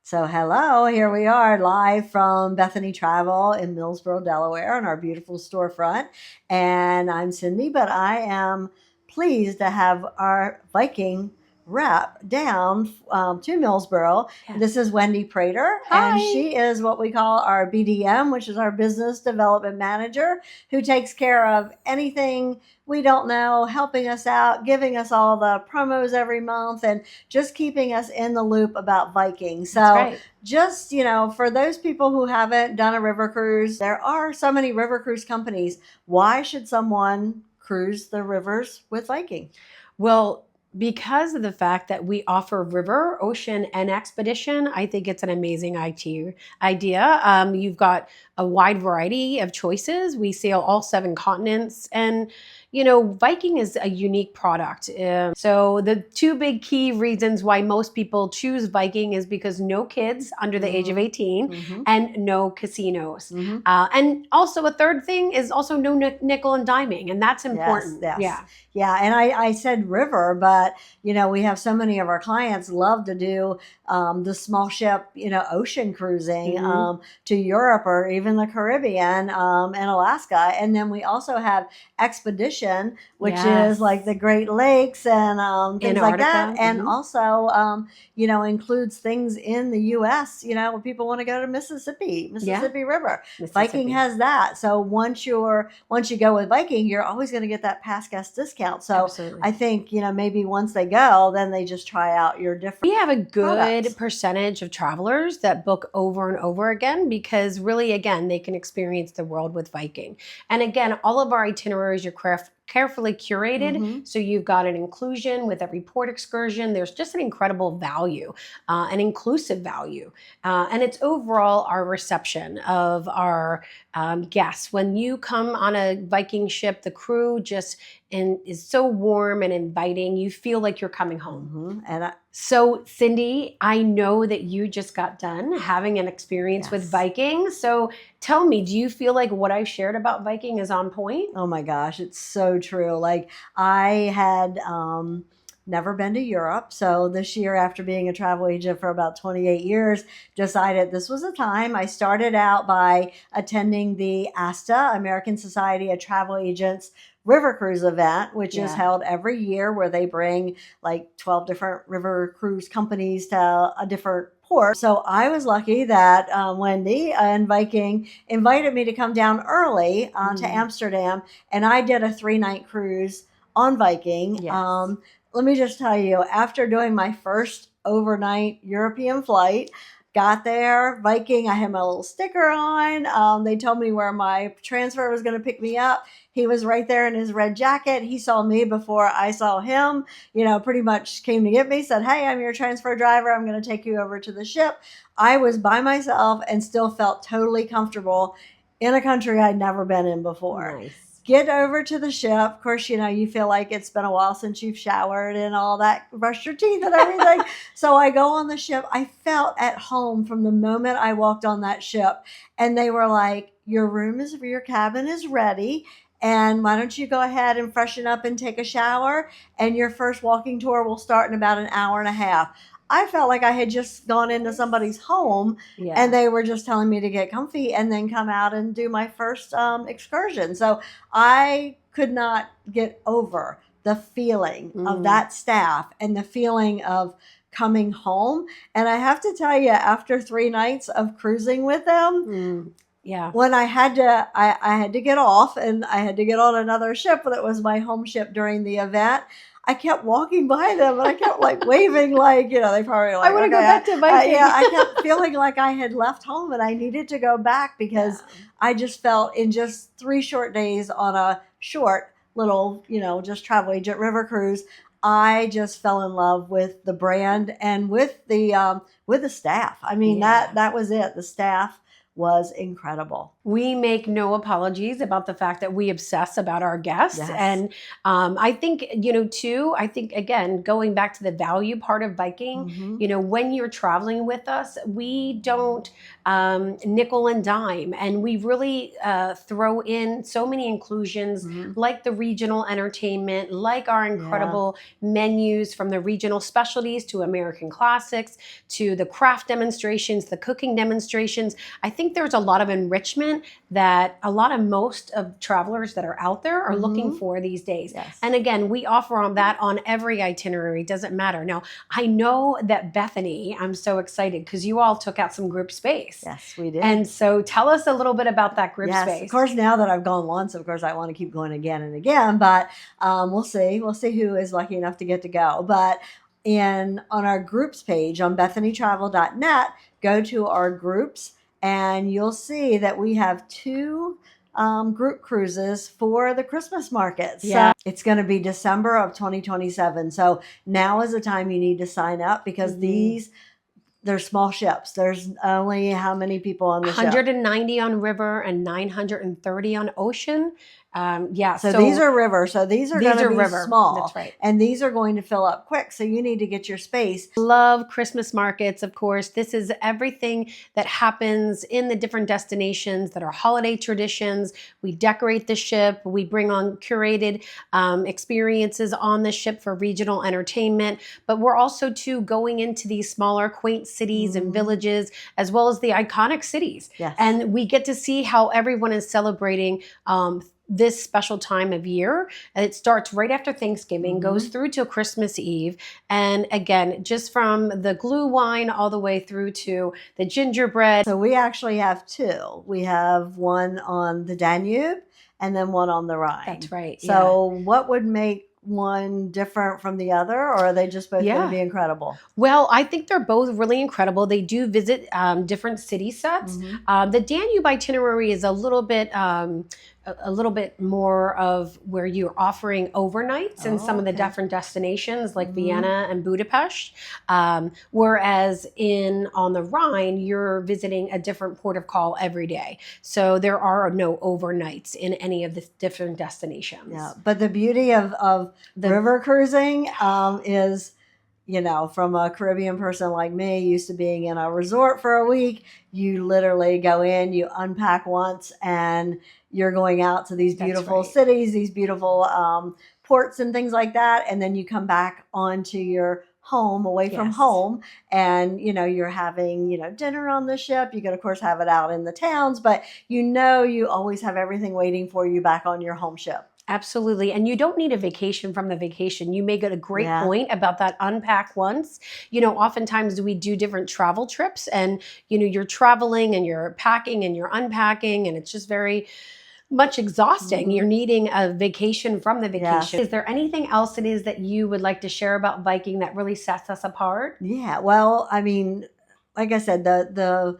So, hello, here we are live from Bethany Travel in Millsboro, Delaware, on our beautiful storefront. And I'm Cindy, but I am pleased to have our Viking rep down to Millsboro. Yeah. This is Wendy Prater, and Hi. she is what we call our BDM, which is our Business Development Manager, who takes care of anything we don't know, helping us out, giving us all the promos every month, and just keeping us in the loop about Viking. That's So, right. just, for those people who haven't done a river cruise, there are so many river cruise companies. Why should someone cruise the rivers with Viking? Well, because of the fact that we offer river, ocean, and expedition, I think it's an amazing idea. You've got a wide variety of choices. We sail all 7 continents, and Viking is a unique product. So the two big key reasons why most people choose Viking is because no kids under the age of Mm-hmm. 18 Mm-hmm. and no casinos. Mm-hmm. And also a third thing is also no nickel and diming, and that's Yes, important. yes. Yeah. Yeah. And I said river, but, we have so many of our clients love to do the small ship, ocean cruising Hmm. to Europe or even the Caribbean and Alaska. And then we also have expedition, which is Yes. like the Great Lakes and things like that. Antarctica. And Hmm. also, includes things in the U.S., when people want to go to Yeah. Mississippi River. Viking Mississippi. has that. So once you go with Viking, you're always going to get that past guest discount. So Absolutely. I think, maybe once they go, then they just try out your different We have a good products. percentage of travelers that book over and over again because really, again, they can experience the world with Viking. And again, all of our itineraries are carefully curated. Mm-hmm. So you've got an inclusion with every port excursion. There's just an incredible value, an inclusive value. And it's overall our reception of our guests. When you come on a Viking ship, the crew just is so warm and inviting. You feel like you're coming home. Mm-hmm. And So, Cindy, I know that you just got done having an experience with yes. Viking. So, tell me, do you feel like what I've shared about Viking is on point? Oh my gosh, it's so true. Like I had never been to Europe. So this year, after being a travel agent for about 28 years, decided this was the time. I started out by attending the ASTA, American Society of Travel Agents River Cruise event, which is Yeah. held every year where they bring like 12 different river cruise companies to a different port. So I was lucky that Wendy and Viking invited me to come down early to Mm. Amsterdam, and I did a 3-night cruise on Viking. Yes. Let me just tell you, after doing my first overnight European flight, got there, Viking, I had my little sticker on. They told me where my transfer was going to pick me up. He was right there in his red jacket. He saw me before I saw him, pretty much came to get me, said, "Hey, I'm your transfer driver. I'm going to take you over to the ship." I was by myself and still felt totally comfortable in a country I'd never been in before. Nice. Get over to the ship. Of course, you feel like it's been a while since you've showered and all that, brushed your teeth and everything. So I go on the ship. I felt at home from the moment I walked on that ship. And they were like, your cabin is ready. And why don't you go ahead and freshen up and take a shower? And your first walking tour will start in about an hour and a half. I felt like I had just gone into somebody's home and Yeah. they were just telling me to get comfy and then come out and do my first excursion. So I could not get over the feeling of Mm. that staff and the feeling of coming home. And I have to tell you, after 3 nights of cruising with them, Mm. Yeah. when I had to get off and I had to get on another ship, but it was my home ship during the event. I kept walking by them and I kept like waving, like, they probably were I like, want to okay, go back to Viking. yeah, I kept feeling like I had left home and I needed to go back because Yeah. I just felt in just 3 short days on a short little, just travel agent river cruise, I just fell in love with the brand and with the staff. I mean, Yeah. that was it. The staff was incredible. We make no apologies about the fact that we obsess about our guests. Yes. And I think, too, I think, again, going back to the value part of Viking, when you're traveling with us, we don't nickel and dime. And we really throw in so many inclusions like the regional entertainment, like our incredible menus from the regional specialties to American classics, to the craft demonstrations, the cooking demonstrations. I think there's a lot of enrichment that most of travelers that are out there are looking for these days. Yes. And again, we offer on that on every itinerary. Doesn't matter. Now, I know that Bethany, I'm so excited because you all took out some group space. Yes, we did. And so tell us a little bit about that group space. Of course, now that I've gone once, of course, I want to keep going again and again, but we'll see. We'll see who is lucky enough to get to go. But on our groups page on bethanytravel.net, go to our groups, and you'll see that we have 2 group cruises for the Christmas markets. Yeah. So it's going to be December of 2027. So now is the time you need to sign up, because they're small ships. There's only how many people on the ship? 190 on river and 930 on ocean. So these are river. So these are going to be small. That's right. And these are going to fill up quick. So you need to get your space. Love Christmas markets, of course. This is everything that happens in the different destinations that are holiday traditions. We decorate the ship. We bring on curated experiences on the ship for regional entertainment. But we're also, too, going into these smaller, quaint cities and villages, as well as the iconic cities. Yes. And we get to see how everyone is celebrating this special time of year. It starts right after Thanksgiving, goes through till Christmas Eve. And again, just from the glue wine all the way through to the gingerbread. So we actually have 2. We have one on the Danube and then one on the Rhine. That's right. So what would make one different from the other, or are they just both going to be incredible? Well, I think they're both really incredible. They do visit different city sets. The Danube itinerary is a little bit more of where you're offering overnights in some of the different destinations like Vienna and Budapest. Whereas on the Rhine, you're visiting a different port of call every day. So there are no overnights in any of the different destinations. Yeah, but the beauty of the river cruising is, from a Caribbean person like me, used to being in a resort for a week, you literally go in, you unpack once, and you're going out to these beautiful cities, these beautiful ports and things like that. And then you come back onto your home, away from home, and, you're having, dinner on the ship. You can, of course, have it out in the towns, but you always have everything waiting for you back on your home ship. Absolutely. And you don't need a vacation from the vacation. You make a great point about that unpack once. Oftentimes we do different travel trips, and, you're traveling and you're packing and you're unpacking, and it's just very much exhausting. You're needing a vacation from the vacation. Is there anything else it is that you would like to share about Viking that really sets us apart? Yeah. Well, I mean, like I said, the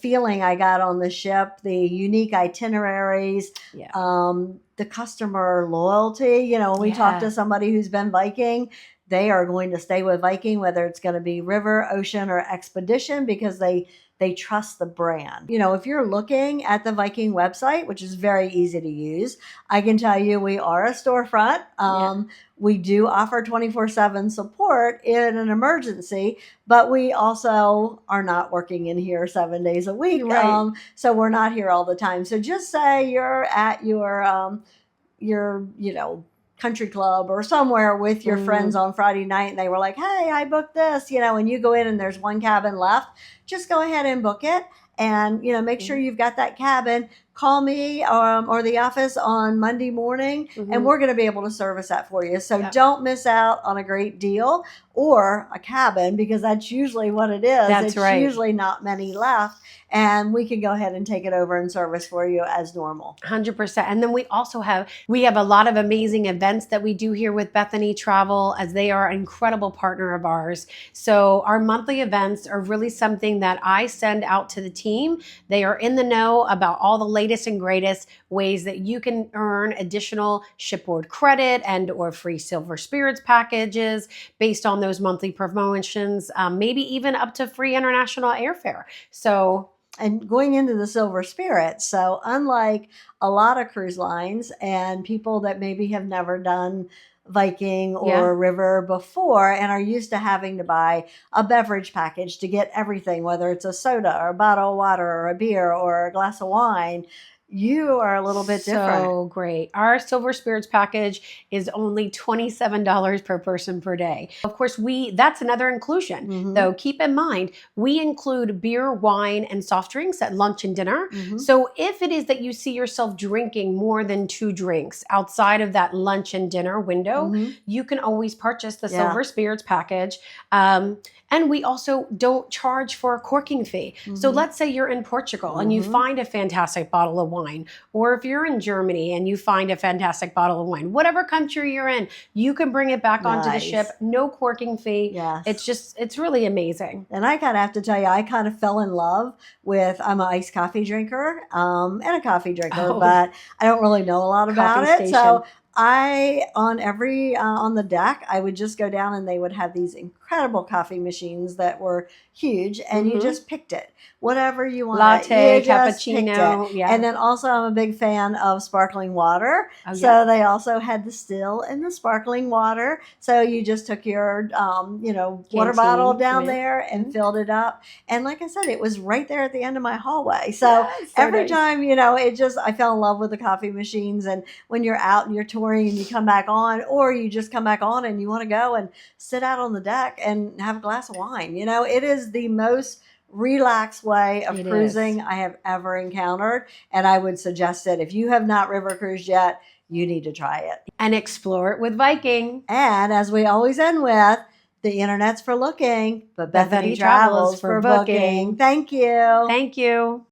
feeling I got on the ship, the unique itineraries, the customer loyalty. When we talk to somebody who's been Viking, they are going to stay with Viking, whether it's going to be river, ocean, or expedition, because they trust the brand. If you're looking at the Viking website, which is very easy to use, I can tell you we are a storefront. We do offer 24/7 support in an emergency, but we also are not working in here 7 days a week. So we're not here all the time. So just say you're at your country club or somewhere with your friends on Friday night, and they were like, hey, I booked this, and you go in and there's one cabin left. Just go ahead and book it, and make sure you've got that cabin. Call me or the office on Monday morning, and we're going to be able to service that for you. So don't miss out on a great deal or a cabin, because that's usually what it is. It's usually not many left, and we can go ahead and take it over and service for you as normal. 100%. And then we also have a lot of amazing events that we do here with Bethany Travel, as they are an incredible partner of ours. So our monthly events are really something that I send out to the team. They are in the know about all the latest and greatest ways that you can earn additional shipboard credit and or free silver spirits packages based on those monthly promotions, maybe even up to free international airfare. So and going into the Silver Spirit. So unlike a lot of cruise lines and people that maybe have never done Viking Yeah. or river before and are used to having to buy a beverage package to get everything, whether it's a soda or a bottle of water or a beer or a glass of wine, you are a little bit different. So great. Our Silver Spirits package is only $27 per person per day. Of course, that's another inclusion. Mhm. Though keep in mind, we include beer, wine, and soft drinks at lunch and dinner. Mhm. So if it is that you see yourself drinking more than 2 drinks outside of that lunch and dinner window, Mhm. you can always purchase the Yeah. Silver Spirits package. And we also don't charge for a corking fee. So Mhm. let's say you're in Portugal and you Mhm. find a fantastic bottle of wine, or if you're in Germany and you find a fantastic bottle of wine, whatever country you're in, you can bring it back onto the ship. Nice. No corking fee. Yes. It's really amazing. And I kind of have to tell you, I kind of fell in love with, I'm an iced coffee drinker and a coffee drinker, Oh. but I don't really know a lot about Coffee it. So station. on the deck, I would just go down and they would have these incredible coffee machines that were huge, and you Mhm. just picked it, whatever you wanted. Latte, You just picked it. cappuccino. Yeah. And then also, I'm a big fan of sparkling water. Oh, So yeah. they also had the still and the sparkling water. So you just took your, water bottle Canteen, down yeah. there and Mhm. filled it up. And like I said, it was right there at the end of my hallway. So Yes, so every nice. time, I fell in love with the coffee machines. And when you're out and you're touring and you come back on, or you just come back on and you want to go and sit out on the deck and have a glass of wine, it is the most relaxed way of It cruising is. I have ever encountered. And I would suggest that if you have not river cruised yet, you need to try it. And explore it with Viking. And as we always end with, the internet's for looking, but Bethany Bethany Travel is Travels for for booking. booking. Thank you. Thank you.